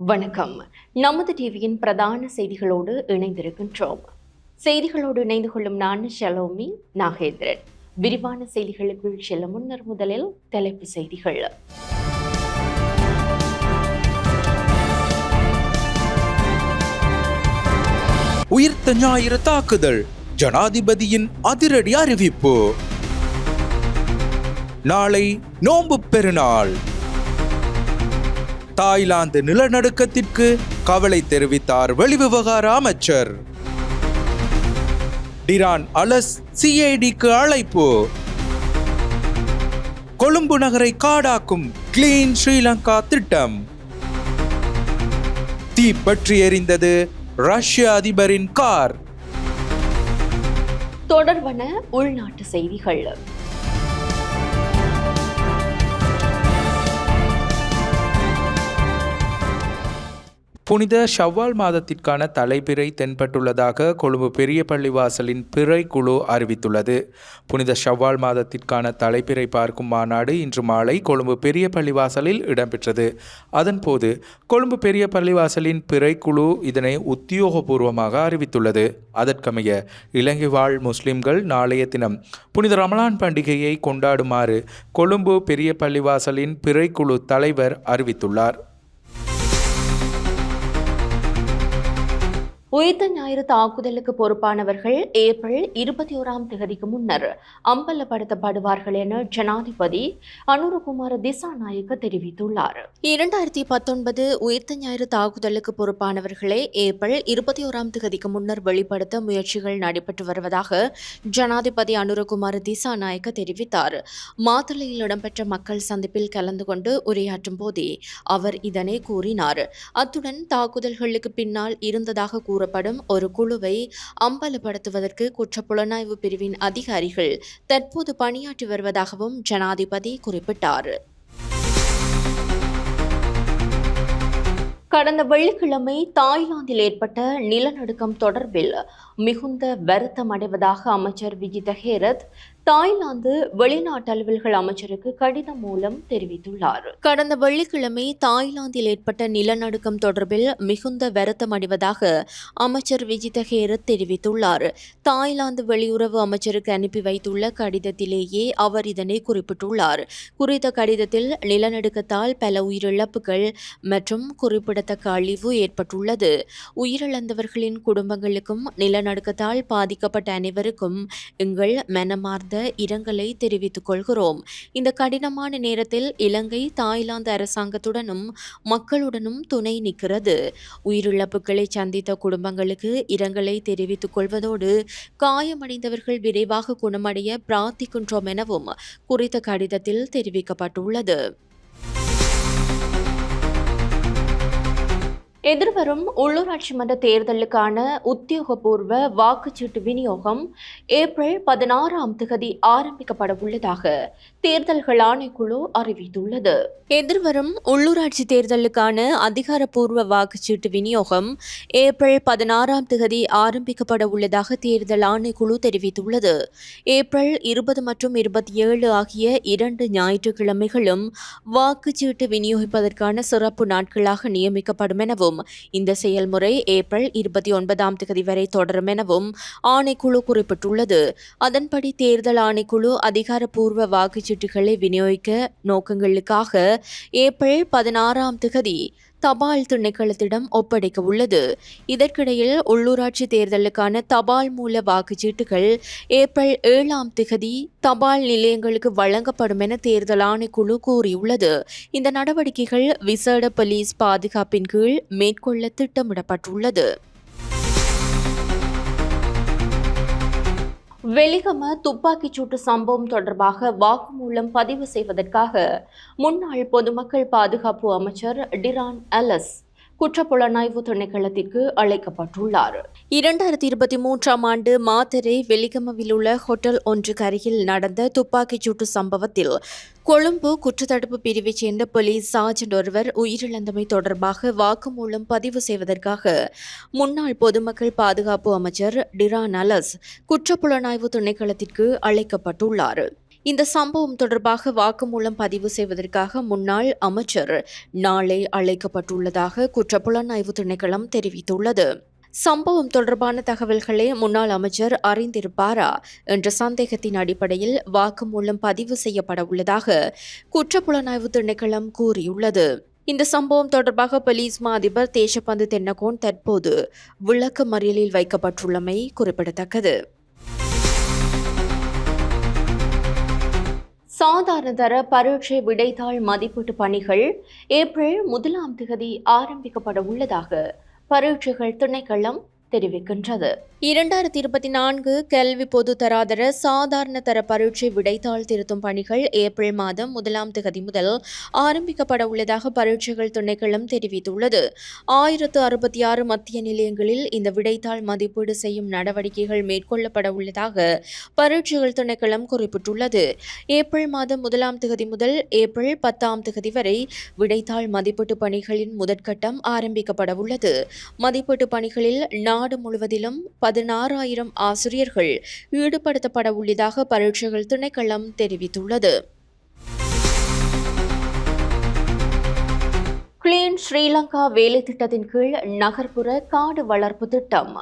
வணக்கம். நமது டிவியின் பிரதான செய்திகளோடு இணைந்திருக்கின்றோம். செய்திகளோடு இணைந்து கொள்ளும் நான் ஷலோமி நாகேந்திரன். விரிவான செய்திகளுக்குள் செல்ல முன்னர் முதலில் தலைப்பு செய்திகள். உயிர்த்த ஞாயிறு தாக்குதல், ஜனாதிபதியின் அதிரடி அறிவிப்பு. நாளை நோன்பு பெருநாள். தாய்லாந்து நிலநடுக்கத்திற்கு கவலை தெரிவித்தார் வெளிவிவகார அமைச்சர். டிரான் அலஸ் சிஐடிக்கு அழைப்பு. கொழும்பு நகரை காடாக்கும் கிளீன் ஸ்ரீலங்கா திட்டம். தீ பற்றி எரிந்தது ரஷ்ய அதிபரின் கார். தொடர்பான உள்நாட்டு செய்திகள். புனித ஷவ்வால் மாதத்திற்கான தலைப்பிறை தென்பட்டுள்ளதாக கொழும்பு பெரிய பள்ளிவாசலின் பிறை குழு அறிவித்துள்ளது. புனித ஷவ்வால் மாதத்திற்கான தலைப்பிறை பார்க்கும் மாநாடு இன்று மாலை கொழும்பு பெரிய பள்ளிவாசலில் இடம்பெற்றது. அதன்போது கொழும்பு பெரிய பள்ளிவாசலின் பிறை குழு இதனை உத்தியோகபூர்வமாக அறிவித்துள்ளது. அதற்கமைய இலங்கை வாழ் முஸ்லிம்கள் நாளைய தினம் புனித ரமலான் பண்டிகையை கொண்டாடுமாறு கொழும்பு பெரிய பள்ளிவாசலின் பிறை குழு தலைவர் அறிவித்துள்ளார். உயிர்த்த ஞாயிறு தாக்குதலுக்கு பொறுப்பானவர்கள் ஏப்ரல் 21 முன்னர் அம்பலப்படுத்தப்படுவார்கள் என ஜனாதிபதி அனுரகுமார திசாநாயக்க தெரிவித்துள்ளார். 2019 உயிர்த்த ஞாயிறு தாக்குதலுக்கு பொறுப்பானவர்களை ஏப்ரல் 21 முன்னர் வெளிப்படுத்த முயற்சிகள் நடைபெற்று வருவதாக ஜனாதிபதி அனுரகுமார திசாநாயக்க தெரிவித்தார். மாத்தளையில் இடம்பெற்ற மக்கள் சந்திப்பில் கலந்து கொண்டு உரையாற்றும் போதே அவர் இதனை கூறினார். அத்துடன் தாக்குதல்களுக்கு பின்னால் இருந்ததாக கூறப்படும் ஒரு குழுவை அம்பலப்படுத்துவதற்கு குற்றப்புலனாய்வு பிரிவின் அதிகாரிகள் தற்போது பணியாற்றி வருவதாகவும் ஜனாதிபதி குறிப்பிட்டார். கடந்த வெள்ளிக்கிழமை தாய்லாந்தில் ஏற்பட்ட நிலநடுக்கம் தொடர்பில் மிகுந்த வருத்தம் அடைவதாக அமைச்சர் விஜித ஹேரத் தாய்லாந்து வெளிநாட்டு அலுவல்கள் அமைச்சருக்கு கடிதம் மூலம் தெரிவித்துள்ளார். கடந்த வெள்ளிக்கிழமை தாய்லாந்தில் ஏற்பட்ட நிலநடுக்கம் தொடர்பில் மிகுந்த வருத்தம் அடைவதாக அமைச்சர் விஜித ஹேரத் தெரிவித்துள்ளார். தாய்லாந்து வெளியுறவு அமைச்சருக்கு அனுப்பி வைத்துள்ள கடிதத்திலேயே அவர் இதனை குறிப்பிட்டுள்ளார். குறித்த கடிதத்தில் நிலநடுக்கத்தால் பல உயிரிழப்புகள் மற்றும் குறிப்பிடத்தக்க அழிவு ஏற்பட்டுள்ளது. உயிரிழந்தவர்களின் குடும்பங்களுக்கும் நிலநடுக்கத்தால் பாதிக்கப்பட்ட அனைவருக்கும் எங்கள் மனமார்ந்த இரங்கலை தெரிவித்துக் கொள்கிறோம். இந்த கடினமான நேரத்தில் இலங்கை தாய்லாந்து அரசாங்கத்துடனும் மக்களுடனும் துணை நிற்கிறது. உயிரிழப்புகளை சந்தித்த குடும்பங்களுக்கு இரங்கலை தெரிவித்துக் கொள்வதோடு காயமடைந்தவர்கள் விரைவாக குணமடைய பிரார்த்திக்கின்றோம் எனவும் குறித்த கடிதத்தில் தெரிவிக்கப்பட்டுள்ளது. எதிர்வரும் உள்ளூராட்சி மன்ற தேர்தலுக்கான உத்தியோகபூர்வ வாக்குச்சீட்டு விநியோகம் ஏப்ரல் 16 ஆரம்பிக்கப்பட உள்ளதாக தேர்தல்கள் ஆணைக்குழு அறிவித்துள்ளது. எதிர்வரும் உள்ளூராட்சி தேர்தலுக்கான அதிகாரப்பூர்வ வாக்குச்சீட்டு விநியோகம் ஏப்ரல் 16 ஆரம்பிக்கப்பட உள்ளதாக தேர்தல் ஆணைக்குழு தெரிவித்துள்ளது. ஏப்ரல் 20 மற்றும் 27 ஆகிய 2 ஞாயிற்றுக்கிழமைகளும் வாக்குச்சீட்டு விநியோகிப்பதற்கான சிறப்பு நாட்களாக நியமிக்கப்படும் எனவும் இந்த செயல்முறை ஏப்ரல் 29 வரை தொடரும் எனவும் ஆணைக்குழு குறிப்பிட்டுள்ளது. அதன்படி தேர்தல் ஆணைக்குழு அதிகாரப்பூர்வ வாக்குச்சீட்டுகளை விநியோகிக்க நோக்கங்களுக்காக ஏப்ரல் 16 தபால் திணைக்களத்திடம் ஒப்படைக்க உள்ளது. இதற்கிடையில் உள்ளூராட்சி தேர்தலுக்கான தபால் மூல வாக்குச்சீட்டுகள் ஏப்ரல் 7 தபால் நிலையங்களுக்கு வழங்கப்படும் என தேர்தல் ஆணைக்குழு கூறியுள்ளது. இந்த நடவடிக்கைகள் விசேட போலீஸ் பாதுகாப்பின் கீழ் மேற்கொள்ள திட்டமிடப்பட்டுள்ளது. வெலிகம துப்பாக்கிச்சூட்டு சம்பவம் தொடர்பாக வாக்குமூலம் பதிவு செய்வதற்காக முன்னாள் பொதுமக்கள் பாதுகாப்பு அமைச்சர் டிரான் அலஸ் குற்றப்புலனாய்வு திணைக்களத்திற்கு அழைக்கப்பட்டுள்ளார். 2023 ஆண்டு மாத்தறை வெலிகமவில் உள்ள ஹோட்டல் ஒன்றுக்கு அருகில் நடந்த துப்பாக்கிச்சூட்டு சம்பவத்தில் கொழும்பு குற்றத்தடுப்பு பிரிவைச் சேர்ந்த போலீஸ் சார்ஜென்ட் ஒருவர் உயிரிழந்தமை தொடர்பாக வாக்குமூலம் பதிவு செய்வதற்காக முன்னாள் பொதுமக்கள் பாதுகாப்பு அமைச்சர் டிரான் அலஸ் குற்றப்புலனாய்வு திணைக்களத்திற்கு அழைக்கப்பட்டுள்ளார். இந்த சம்பவம் தொடர்பாக வாக்குமூலம் பதிவு செய்வதற்காக முன்னாள் அமைச்சர் நாளை அழைக்கப்பட்டுள்ளதாக குற்றப்புலனாய்வு திணைக்களம் தெரிவித்துள்ளது. சம்பவம் தொடர்பான தகவல்களை முன்னாள் அமைச்சர் அறிந்திருப்பாரா என்ற சந்தேகத்தின் அடிப்படையில் வாக்குமூலம் பதிவு செய்யப்பட உள்ளதாக குற்றப்புலனாய்வு திணைக்களம் கூறியுள்ளது. இந்த சம்பவம் தொடர்பாக போலீஸ் மா அதிபர் தேசபந்து தென்னகோன் தற்போது விளக்க மறியலில் வைக்கப்பட்டுள்ளமை குறிப்பிடத்தக்கது. சாதாரண தர பரீட்சை விடைத்தாள் மதிப்பீட்டு பணிகள் ஏப்ரல் 1 ஆரம்பிக்கப்பட உள்ளதாக பரீட்சைகள் திணைக்களம் தெரிவிக்கின்றது. 2024 கல்வி பொது தராதர சாதாரண தர பரீட்சை விடைத்தாள் திருத்தும் பணிகள் ஏப்ரல் 1 முதல் ஆரம்பிக்கப்பட உள்ளதாக பரீட்சைகள் திணைக்களம் தெரிவித்துள்ளது. 1066 மத்திய நிலையங்களில் இந்த விடைத்தாள் மதிப்பீடு செய்யும் நடவடிக்கைகள் மேற்கொள்ளப்பட உள்ளதாக பரீட்சைகள் திணைக்களம் குறிப்பிட்டுள்ளது. ஏப்ரல் 1 முதல் ஏப்ரல் 10 வரை விடைத்தாள் மதிப்பீட்டு பணிகளின் முதற்கட்டம் ஆரம்பிக்கப்பட உள்ளது. மதிப்பீட்டு பணிகளில் நாடு முழுவதிலும் 16,000 ஆசிரியர்கள் ஈடுபடுத்தப்பட உள்ளதாக பரீட்சைகள் திணைக்களம் தெரிவித்துள்ளது. கிளீன் ஸ்ரீலங்கா வேலை திட்டத்தின் கீழ் நகர்ப்புற காடு வளர்ப்பு திட்டம்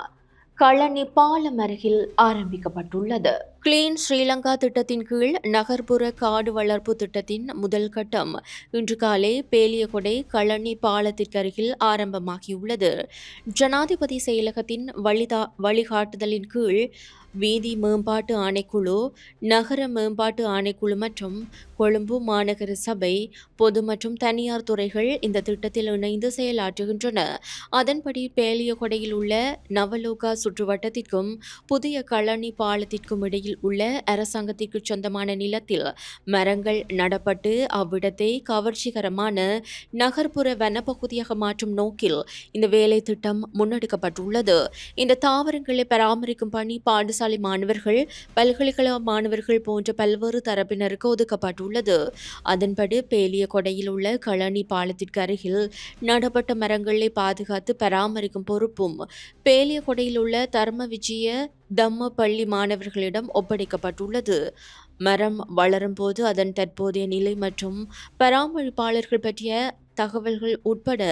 களனி பாலம் அருகில் ஆரம்பிக்கப்பட்டுள்ளது. கிளீன் ஸ்ரீலங்கா திட்டத்தின் கீழ் நகர்ப்புற காடு வளர்ப்பு திட்டத்தின் முதல் கட்டம் இன்று காலை பேலியகொடை களனி பாலத்திற்கு அருகில் ஆரம்பமாகியுள்ளது. ஜனாதிபதி செயலகத்தின் வழிகாட்டுதலின் கீழ் வீதி மேம்பாட்டு ஆணைக்குழு, நகர மேம்பாட்டு ஆணைக்குழு மற்றும் கொழும்பு மாநகர சபை, பொது மற்றும் தனியார் துறைகள் இந்த திட்டத்தில் இணைந்து செயலாற்றுகின்றன. அதன்படி பேலியகொடையில் உள்ள நவலோகா சுற்றுவட்டத்திற்கும் புதிய களனி பாலத்திற்கும் இடையில் உள்ள அரசாங்கத்திற்கு சொந்தமான நிலத்தில் மரங்கள் நடப்பட்டு அவ்விடத்தை கவர்ச்சிகரமான நகர்ப்புற வனப்பகுதியாக மாற்றும் நோக்கில் இந்த வேலை திட்டம் முன்னெடுக்கப்பட்டுள்ளது. இந்த தாவரங்களை பராமரிக்கும் பணி பாடசாலை மாணவர்கள், பல்கலைக்கழக மாணவர்கள் போன்ற பல்வேறு தரப்பினருக்கு ஒதுக்கப்பட்டுள்ளது. அதன்படி பேலியகொடையில் உள்ள களனி பாலத்திற்கு அருகில் நடப்பட்ட மரங்களை பாதுகாத்து பராமரிக்கும் பொறுப்பும் பேலியகொடையில் உள்ள தர்ம விஜய தம்ம பள்ளி மாணவர்களிடம் ஒப்படைக்கப்பட்டுள்ளது. மரம் வளரும் போது அதன் தற்போதைய நிலை மற்றும் பராமரிப்பாளர்கள் பற்றிய தகவல்கள் உட்பட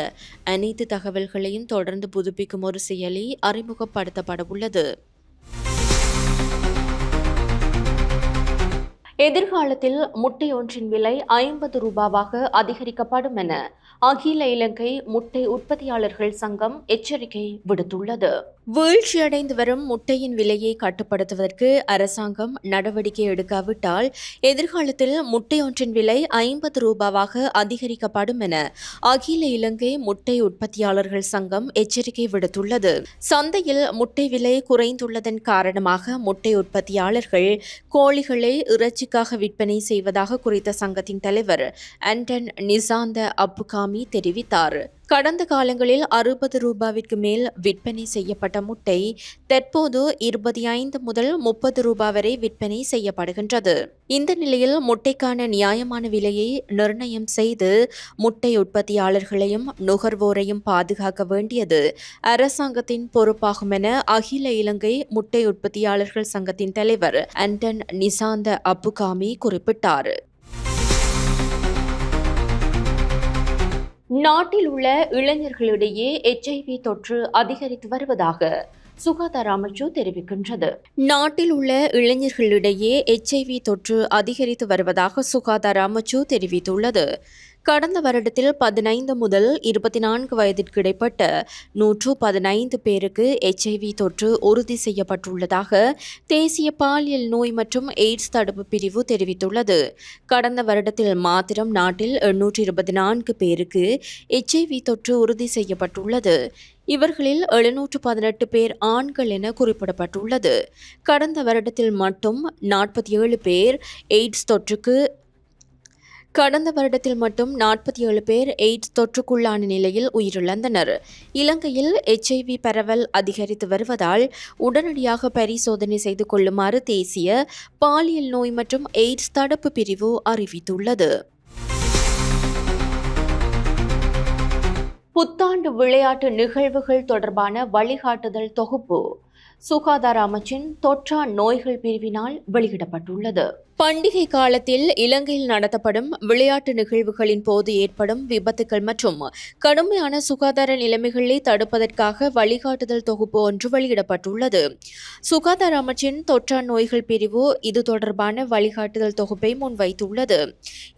அனைத்து தகவல்களையும் தொடர்ந்து புதுப்பிக்கும் ஒரு செயலி அறிமுகப்படுத்தப்பட உள்ளது. எதிர்காலத்தில் முட்டை ஒன்றின் விலை 50 ரூபாவாக அதிகரிக்கப்படும் என அகில இலங்கை முட்டை உற்பத்தியாளர்கள் சங்கம் எச்சரிக்கை விடுத்துள்ளது. வீழ்ச்சியடைந்து வரும் முட்டையின் விலையை கட்டுப்படுத்துவதற்கு அரசாங்கம் நடவடிக்கை எடுக்காவிட்டால் எதிர்காலத்தில் முட்டை ஒன்றின் விலை 50 ரூபாவாக அதிகரிக்கப்படும் என அகில இலங்கை முட்டை உற்பத்தியாளர்கள் சங்கம் எச்சரிக்கை விடுத்துள்ளது. சந்தையில் முட்டை விலை குறைந்துள்ளதன் காரணமாக முட்டை உற்பத்தியாளர்கள் கோழிகளை இறைச்சிக்காக விற்பனை செய்வதாக குறித்த சங்கத்தின் தலைவர் ஆண்டன் நிசாந்த அப்புகாமி தெரிவித்தார். கடந்த காலங்களில் 60 ரூபாவிற்கு மேல் விற்பனை செய்யப்பட்ட முட்டை தற்போது 25 முதல் 30 ரூபாய் வரை விற்பனை செய்யப்படுகின்றது. இந்த நிலையில் முட்டைக்கான நியாயமான விலையை நிர்ணயம் செய்து முட்டை உற்பத்தியாளர்களையும் நுகர்வோரையும் பாதுகாக்க வேண்டியது அரசாங்கத்தின் பொறுப்பாகும் என அகில இலங்கை முட்டை உற்பத்தியாளர்கள் சங்கத்தின் தலைவர் ஆண்டன் நிசாந்த அப்புகாமி குறிப்பிட்டார். நாட்டில் உள்ள இளைஞர்களிடையே HIV தொற்று அதிகரித்து வருவதாக சுகாதார அமைச்சு தெரிவிக்கின்றது. நாட்டில் உள்ள இளைஞர்களிடையே HIV தொற்று அதிகரித்து வருவதாக சுகாதார அமைச்சு தெரிவித்துள்ளது. கடந்த வருடத்தில் 15 முதல் 24 வயதிற்கு இடைப்பட்ட 115 பேருக்கு HIV தொற்று உறுதி செய்யப்பட்டுள்ளதாக தேசிய பாலியல் நோய் மற்றும் எய்ட்ஸ் தடுப்பு பிரிவு தெரிவித்துள்ளது. கடந்த வருடத்தில் மாத்திரம் நாட்டில் 824 பேருக்கு HIV தொற்று உறுதி செய்யப்பட்டுள்ளது. இவர்களில் 718 பேர் ஆண்கள் என குறிப்பிடப்பட்டுள்ளது. கடந்த வருடத்தில் மட்டும் 47 பேர் எய்ட்ஸ் தொற்றுக்குள்ளான நிலையில் உயிரிழந்தனர். இலங்கையில் HIV பரவல் அதிகரித்து வருவதால் உடனடியாக பரிசோதனை செய்து கொள்ளுமாறு தேசிய பாலியல் நோய் மற்றும் எய்ட்ஸ் தடுப்பு பிரிவு அறிவித்துள்ளது. புத்தாண்டு விளையாட்டு நிகழ்வுகள் தொடர்பான வழிகாட்டுதல் தொகுப்பு சுகாதார அமைச்சின் தொற்றா நோய்கள் பிரிவினால் வெளியிடப்பட்டுள்ளது. பண்டிகை காலத்தில் இலங்கையில் நடத்தப்படும் விளையாட்டு நிகழ்வுகளின் போது ஏற்படும் விபத்துகள் மற்றும் கடுமையான சுகாதார நிலைமைகளை தடுப்பதற்காக வழிகாட்டுதல் தொகுப்பு ஒன்று வெளியிடப்பட்டுள்ளது. சுகாதார அமைச்சின் தொற்றா நோய்கள் பிரிவு இது தொடர்பான வழிகாட்டுதல் தொகுப்பை முன்வைத்துள்ளது.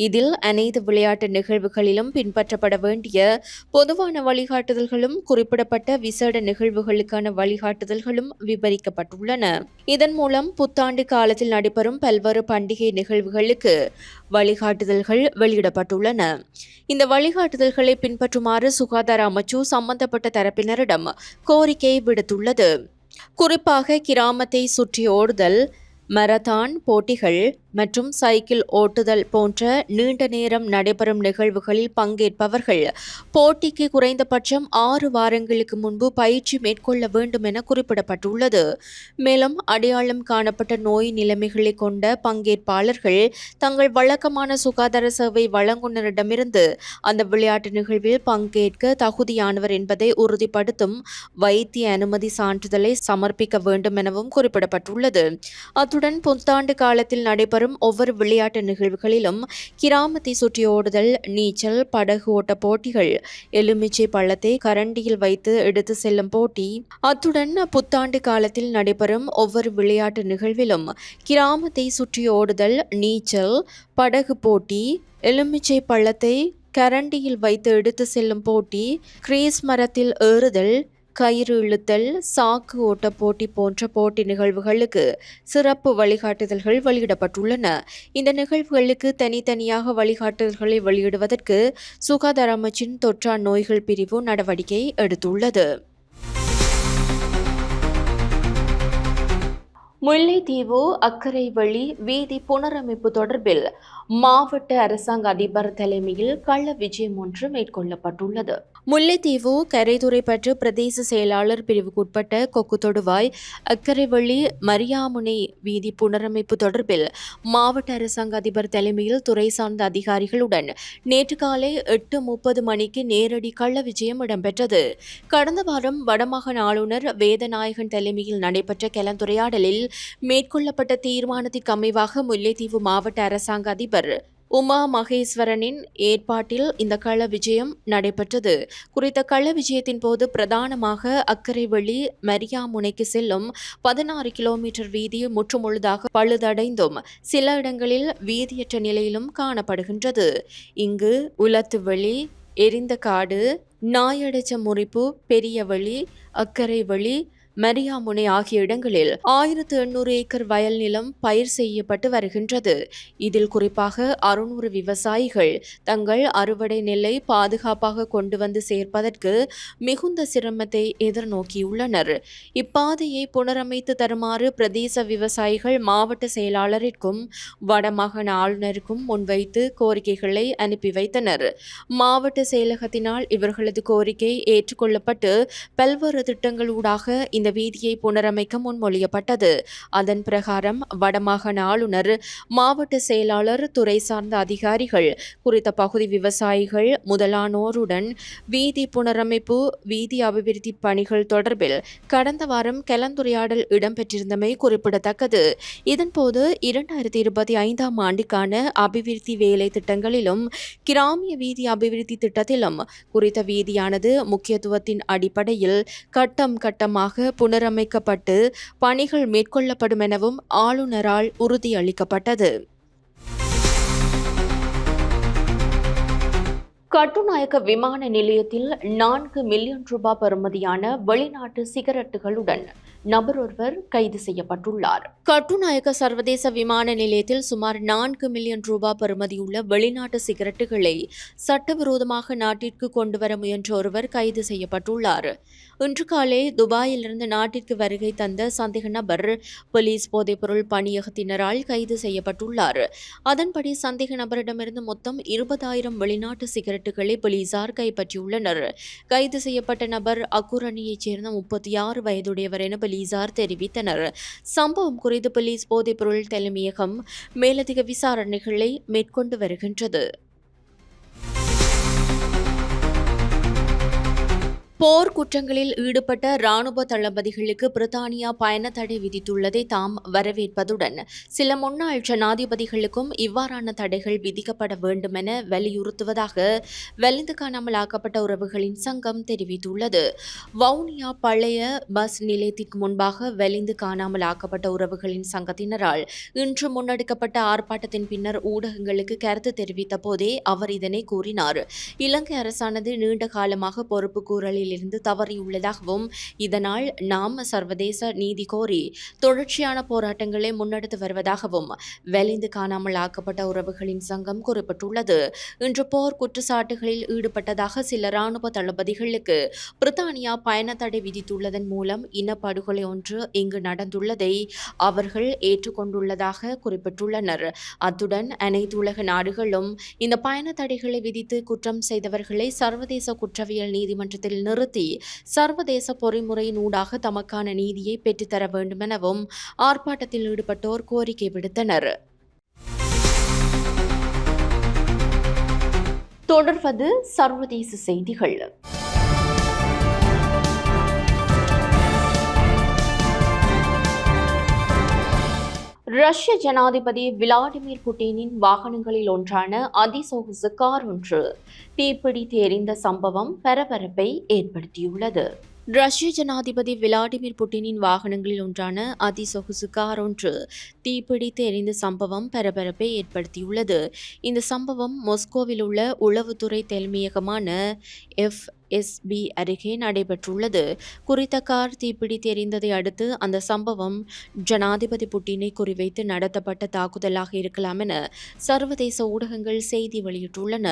இதில் அனைத்து விளையாட்டு நிகழ்வுகளிலும் பின்பற்றப்பட வேண்டிய பொதுவான வழிகாட்டுதல்களும் குறிப்பிடப்பட்ட விசேட நிகழ்வுகளுக்கான வழிகாட்டுதல்களும் விவரிக்கப்பட்டுள்ளன. இதன் மூலம் புத்தாண்டு காலத்தில் நடைபெறும் பல்வேறு பண்டிகை நிகழ்வுகளுக்கு வழிகாட்டுதல்கள் வெளியிடப்பட்டுள்ளன. இந்த வழிகாட்டுதல்களை பின்பற்றுமாறு சுகாதார அமைச்சு சம்பந்தப்பட்ட தரப்பினரிடம் கோரிக்கை விடுத்துள்ளது. குறிப்பாக கிராமத்தை சுற்றி ஓடுதல், மரத்தான் போட்டிகள் மற்றும் சைக்கிள் ஓட்டுதல் போன்ற நீண்ட நேரம் நடைபெறும் நிகழ்வுகளில் பங்கேற்பவர்கள் போட்டிக்கு குறைந்தபட்சம் 6 வாரங்களுக்கு முன்பு பயிற்சி மேற்கொள்ள வேண்டும் என குறிப்பிடப்பட்டுள்ளது. மேலும் அடையாளம் காணப்பட்ட நோய் நிலைமைகளை கொண்ட பங்கேற்பாளர்கள் தங்கள் வழக்கமான சுகாதார சேவை வழங்குனரிடமிருந்து அந்த விளையாட்டு நிகழ்வில் பங்கேற்க தகுதியானவர் என்பதை உறுதிப்படுத்தும் வைத்திய அனுமதி சான்றிதழை சமர்ப்பிக்க வேண்டும் எனவும் குறிப்பிடப்பட்டுள்ளது. அத்துடன் புத்தாண்டு காலத்தில் நடைபெறும் ஒவ்வொரு விளையாட்டு நிகழ்வுகளிலும் கிராமத்தை சுற்றி ஓடுதல், நீச்சல், படகு ஓட்ட போட்டிகள், எலுமிச்சை பழத்தை கரண்டியில் வைத்து எடுத்து செல்லும் போட்டி, அத்துடன் புத்தாண்டு காலத்தில் நடைபெறும் ஒவ்வொரு விளையாட்டு நிகழ்விலும் கிராமத்தை சுற்றி ஓடுதல், நீச்சல், படகு போட்டி, எலுமிச்சை பழத்தை கரண்டியில் வைத்து எடுத்து செல்லும் போட்டி, கிரீஸ் மரத்தில் ஏறுதல், கயிறு இழுத்தல், சாக்கு ஓட்ட போட்டி போன்ற போட்டி நிகழ்வுகளுக்கு சிறப்பு வழிகாட்டுதல்கள் வெளியிடப்பட்டுள்ளன. இந்த நிகழ்வுகளுக்கு தனித்தனியாக வழிகாட்டுதல்களை வெளியிடுவதற்கு சுகாதார அமைச்சின் தொற்றா நோய்கள் பிரிவு நடவடிக்கை எடுத்துள்ளது. முல்லைத்தீவு அக்கரைவழி வீதி புனரமைப்பு தொடர்பில் மாவட்ட அரசாங்க அதிபர் தலைமையில் கள விஜயம் ஒன்று மேற்கொள்ளப்பட்டுள்ளது. முல்லைத்தீவு கரைதுறைப்பற்று பிரதேச செயலாளர் பிரிவுக்குட்பட்ட கொக்குத்தொடுவாய் அக்கரைவழி மரியாமுனை வீதி புனரமைப்பு தொடர்பில் மாவட்ட அரசாங்க அதிபர் தலைமையில் துறை சார்ந்த அதிகாரிகளுடன் நேற்று காலை 8:30 மணிக்கு நேரடி கள விஜயம் இடம்பெற்றது. கடந்த வாரம் வடமாகாண ஆளுநர் வேதநாயகன் தலைமையில் நடைபெற்ற கலந்துரையாடலில் மேற்கொள்ளப்பட்ட தீர்மானத்திற்கு அமைவாக முல்லைத்தீவு மாவட்ட அரசாங்க அதிபர் உமா மகேஸ்வரனின் ஏற்பாட்டில் இந்த கள விஜயம் நடைபெற்றது. குறித்த கள விஜயத்தின் போது பிரதானமாக அக்கரைவழி மரியாமுனைக்கு செல்லும் 16 கிலோமீட்டர் வீதி முற்றுமுழுதாக பழுதடைந்தும் சில இடங்களில் வீதியற்ற நிலையிலும் காணப்படுகின்றது. இங்கு உலத்துவெளி, எரிந்த காடு, நாயடைச்ச முறிப்பு, பெரியவழி, அக்கரைவழி, மரியாமுனை ஆகிய இடங்களில் 1800 ஏக்கர் வயல் நிலம் பயிர் செய்யப்பட்டு வருகின்றது. இதில் குறிப்பாக 600 விவசாயிகள் தங்கள் அறுவடை நெல்லை பாதுகாப்பாக கொண்டு வந்து சேர்ப்பதற்கு மிகுந்த சிரமத்தை எதிர்நோக்கியுள்ளனர். இப்பாதையை புனரமைத்து தருமாறு பிரதேச விவசாயிகள் மாவட்ட செயலாளரிற்கும் வடமாகாண ஆளுநருக்கும் முன்வைத்து கோரிக்கைகளை அனுப்பி வைத்தனர். மாவட்ட செயலகத்தினால் இவர்களது கோரிக்கை ஏற்றுக்கொள்ளப்பட்டு பல்வேறு திட்டங்களூடாக இந்த வீதியை புனரமைக்க முன்மொழியப்பட்டது. அதன் பிரகாரம் வடமாகாண ஆளுநர், மாவட்ட செயலாளர், துறை சார்ந்த அதிகாரிகள் குறித்த பகுதி விவசாயிகள் முதலானோருடன் வீதி புனரமைப்பு, வீதி அபிவிருத்தி பணிகள் தொடர்பில் கடந்த வாரம் கலந்துரையாடல் இடம்பெற்றிருந்தமை குறிப்பிடத்தக்கது. இதன்போது 2025ஆம் ஆண்டுக்கான அபிவிருத்தி வேலை திட்டங்களிலும் கிராமிய வீதி அபிவிருத்தி திட்டத்திலும் குறித்த வீதியானது முக்கியத்துவத்தின் அடிப்படையில் கட்டம் கட்டமாக புனரமைக்கப்பட்டு பணிகள் மேற்கொள்ளப்படும் எனவும் ஆளுநரால் உறுதியளிக்கப்பட்டது. கட்டுநாயக்க விமான நிலையத்தில் 4 மில்லியன் ரூபாய் பெறுமதியான வெளிநாட்டு சிகரெட்டுகளுடன் நபர் ஒருவர் கைது செய்யப்பட்டுள்ளார். கட்டுநாயக்க சர்வதேச விமான நிலையத்தில் சுமார் 4 மில்லியன் ரூபாய் பெறுமதியுள்ள வெளிநாட்டு சிகரெட்டுகளை சட்டவிரோதமாக நாட்டிற்கு கொண்டுவர முயன்ற ஒருவர் கைது செய்யப்பட்டுள்ளார். இன்று காலை துபாயிலிருந்து நாட்டிற்கு வருகை தந்த சந்தேக நபர் போலீஸ் போதைப்பொருள் பணியகத்தினரால் கைது செய்யப்பட்டுள்ளார். அதன்படி சந்தேக நபரிடமிருந்து மொத்தம் 20,000 வெளிநாட்டு சிகரெட்டுகளை போலீசார் கைப்பற்றியுள்ளனர். கைது செய்யப்பட்ட நபர் அக்குரணியைச் சேர்ந்த 36 வயதுடையவர் என போலீசார் தெரிவித்தனர். சம்பவம் குறித்து போலீஸ் போதைப்பொருள் தலைமையகம் மேலதிக விசாரணைகளை மேற்கொண்டு வருகின்றது. போர் குற்றங்களில் ஈடுபட்ட இராணுவ தளபதிகளுக்கு பிரித்தானியா பயண தடை விதித்துள்ளதை தாம் வரவேற்பதுடன் சில முன்னாள் ஜனாதிபதிகளுக்கும் இவ்வாறான தடைகள் விதிக்கப்பட வேண்டும் என வலியுறுத்துவதாக வலிந்து காணாமல் ஆக்கப்பட்ட உறவுகளின் சங்கம் தெரிவித்துள்ளது. வவுனியா பழைய பஸ் நிலையத்திற்கு முன்பாக வலிந்து காணாமல் ஆக்கப்பட்ட உறவுகளின் சங்கத்தினரால் இன்று முன்னெடுக்கப்பட்ட ஆர்ப்பாட்டத்தின் பின்னர் ஊடகங்களுக்கு கருத்து தெரிவித்த போதே அவர் இதனை கூறினார். இலங்கை அரசானது நீண்ட காலமாக பொறுப்பு கூறலில் இருந்து தவறியுள்ளதாகவும் இதனால் நாம் சர்வதேச நீதி கோரி தொடர்ச்சியான போராட்டங்களை முன்னெடுத்து வருவதாகவும் வலிந்து காணாமல் ஆக்கப்பட்ட உறவுகளின் சங்கம் குறிப்பிட்டுள்ளது. இன்று போர் குற்றச்சாட்டுகளில் ஈடுபட்டதாக சில இராணுவ தளபதிகளுக்கு பிரித்தானியா பயண தடை விதித்துள்ளதன் மூலம் இனப்படுகொலை ஒன்று இங்கு நடந்துள்ளதை அவர்கள் ஏற்றுக்கொண்டுள்ளதாக குறிப்பிட்டுள்ளனர். அத்துடன் அனைத்து உலக நாடுகளும் இந்த பயண தடைகளை விதித்து குற்றம் செய்தவர்களை சர்வதேச குற்றவியல் நீதிமன்றத்தில் நிறுத்தி சர்வதேச பொறிமுறையின் ஊடாக தமக்கான நீதியை பெற்றுத்தர வேண்டும் எனவும் ஆர்ப்பாட்டத்தில் ஈடுபட்டோர் கோரிக்கை விடுத்தனர். தொடர்வது சர்வதேச செய்திகள். ரஷ்ய ஜனாதிபதி விளாடிமிர் புட்டினின் வாகனங்களில் ஒன்றான அதிசொகுசு கார் ஒன்று தீப்பிடித்து எரிந்த சம்பவம் பரபரப்பை ஏற்படுத்தியுள்ளது. ரஷ்ய ஜனாதிபதி விளாடிமிர் புட்டினின் வாகனங்களில் ஒன்றான அதிசொகுசு கார் ஒன்று தீப்பிடித்து எரிந்த சம்பவம் பரபரப்பை ஏற்படுத்தியுள்ளது. இந்த சம்பவம் மாஸ்கோவில் உள்ள உளவுத்துறை தலைமையகமான FSB அருகே நடைபெற்றுள்ளது. குறித்த கார் தீப்பிடித்து எரிந்ததை அடுத்து அந்த சம்பவம் ஜனாதிபதி புட்டினை குறிவைத்து நடத்தப்பட்ட தாக்குதலாக இருக்கலாம் என சர்வதேச ஊடகங்கள் செய்தி வெளியிட்டுள்ளன.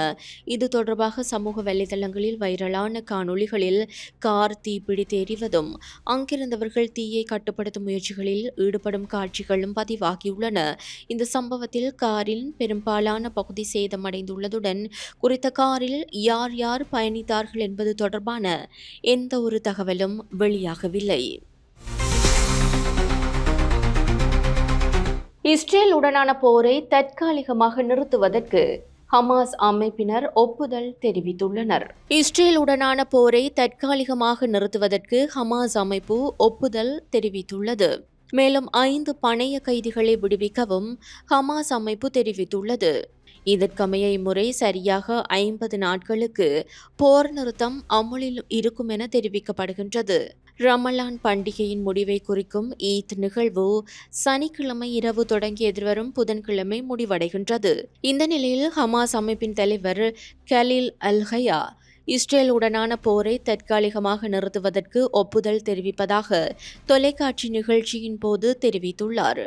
இது தொடர்பாக சமூக வலைதளங்களில் வைரலான காணொளிகளில் கார் தீப்பிடித்து எரிவதும் அங்கிருந்தவர்கள் தீயை கட்டுப்படுத்தும் முயற்சிகளில் ஈடுபடும் காட்சிகளும் பதிவாகியுள்ளன. இந்த சம்பவத்தில் காரின் பெரும்பாலான பகுதி சேதமடைந்துள்ளதுடன் குறித்த காரில் யார் யார் பயணித்தார்கள் என்பது தொடர்பான எந்த ஒரு தகவலும் வெளியாகவில்லை. இஸ்ரேலுடனான போரை தற்காலிகமாக நிறுத்துவதற்கு ஹமாஸ் அமைப்பினர் ஒப்புதல் தெரிவித்துள்ளனர். இஸ்ரேலுடனான போரை தற்காலிகமாக நிறுத்துவதற்கு ஹமாஸ் அமைப்பு ஒப்புதல் தெரிவித்துள்ளது. மேலும் 5 பணைய கைதிகளை விடுவிக்கவும் ஹமாஸ் அமைப்பு தெரிவித்துள்ளது. இதற்கமைய இம்முறை சரியாக 50 நாட்களுக்கு போர் நிறுத்தம் அமுலில் இருக்கும் என தெரிவிக்கப்படுகின்றது. ரமலான் பண்டிகையின் முடிவை குறிக்கும் ஈத் நிகழ்வு சனிக்கிழமை இரவு தொடங்கி எதிர்வரும் புதன்கிழமை முடிவடைகின்றது. இந்த நிலையில் ஹமாஸ் அமைப்பின் தலைவர் கலீல் அல்-ஹயா இஸ்ரேலுடனான போரை தற்காலிகமாக நிறுத்துவதற்கு ஒப்புதல் தெரிவிப்பதாக தொலைக்காட்சி நிகழ்ச்சியின் போது தெரிவித்துள்ளார்.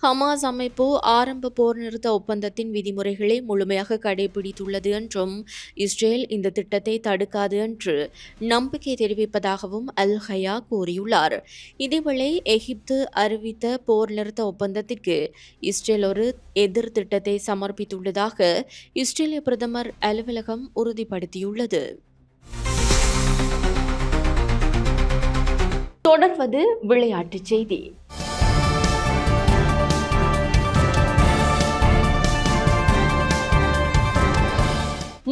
ஹமாஸ் அமைப்பு ஆரம்ப போர் நிறுத்த ஒப்பந்தத்தின் விதிமுறைகளை முழுமையாக கடைபிடித்துள்ளது என்றும் இஸ்ரேல் இந்த திட்டத்தை தடுக்காது என்று நம்பிக்கை தெரிவிப்பதாகவும் அல்-ஹயா கூறியுள்ளார். இதேவேளை எகிப்து அறிவித்த போர் நிறுத்த ஒப்பந்தத்திற்கு இஸ்ரேல் ஒரு எதிர் திட்டத்தை சமர்ப்பித்துள்ளதாக இஸ்ரேலிய பிரதமர் அலுவலகம் உறுதிப்படுத்தியுள்ளது. தொடர்வது விளையாட்டுச் செய்தி.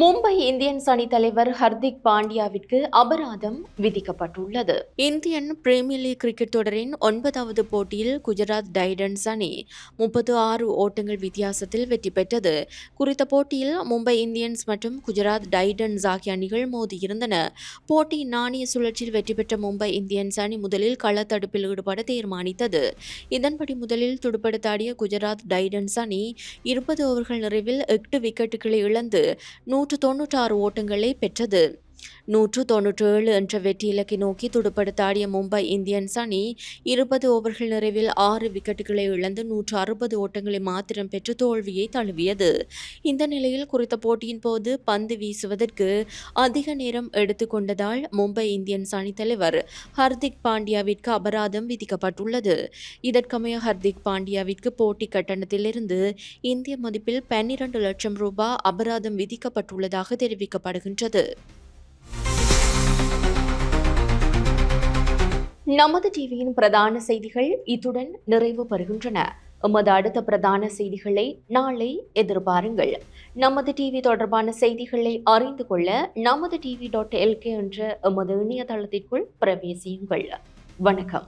மும்பை இந்தியன்ஸ் அணி தலைவர் ஹர்திக் பாண்டியாவிற்கு அபராதம் விதிக்கப்பட்டுள்ளது. இந்தியன் பிரீமியர் லீக் கிரிக்கெட் தொடரின் 9வது போட்டியில் குஜராத் டைட்டன்ஸ் அணி 36 ஓட்டங்கள் வித்தியாசத்தில் வெற்றி பெற்றது. குறித்த போட்டியில் மும்பை இந்தியன்ஸ் மற்றும் குஜராத் டைட்டன்ஸ் ஆகிய அணிகள் மோதியிருந்தன. போட்டியின் நாணய சுழற்சியில் வெற்றி பெற்ற மும்பை இந்தியன்ஸ் அணி முதலில் களத்தடுப்பில் ஈடுபட தீர்மானித்தது. இதன்படி முதலில் துடுப்படுத்தாடிய குஜராத் டைட்டன்ஸ் அணி 20 ஓவர்கள் நிறைவில் 8 விக்கெட்டுகளை இழந்து 196 ஓட்டங்களை பெற்றது. 197 என்ற வெற்றி இலக்கை நோக்கி துடுப்படுத்தாடிய மும்பை இந்தியன்ஸ் அணி 20 ஓவர்கள் நிறைவில் 6 விக்கெட்டுகளை இழந்து 160 ஓட்டங்களை மாத்திரம் பெற்று தோல்வியை தழுவியது. இந்த நிலையில் குறித்த போட்டியின் போது பந்து வீசுவதற்கு அதிக நேரம் எடுத்துக்கொண்டதால் மும்பை இந்தியன்ஸ் அணி தலைவர் ஹர்திக் பாண்டியாவிற்கு அபராதம் விதிக்கப்பட்டுள்ளது. இதற்கமைய ஹர்திக் பாண்டியாவிற்கு போட்டி கட்டணத்திலிருந்து இந்திய மதிப்பில் 12 லட்சம் ரூபாய் அபராதம் விதிக்கப்பட்டுள்ளதாக தெரிவிக்கப்படுகின்றது. நமது டிவியின் பிரதான செய்திகள் இத்துடன் நிறைவு பெறுகின்றன. எமது அடுத்த பிரதான செய்திகளை நாளை எதிர்பாருங்கள். நமது டிவி தொடர்பான செய்திகளை அறிந்து கொள்ள நமது TV.lk என்ற எமது இணையதளத்திற்குள் பிரவேசியுங்கள். வணக்கம்.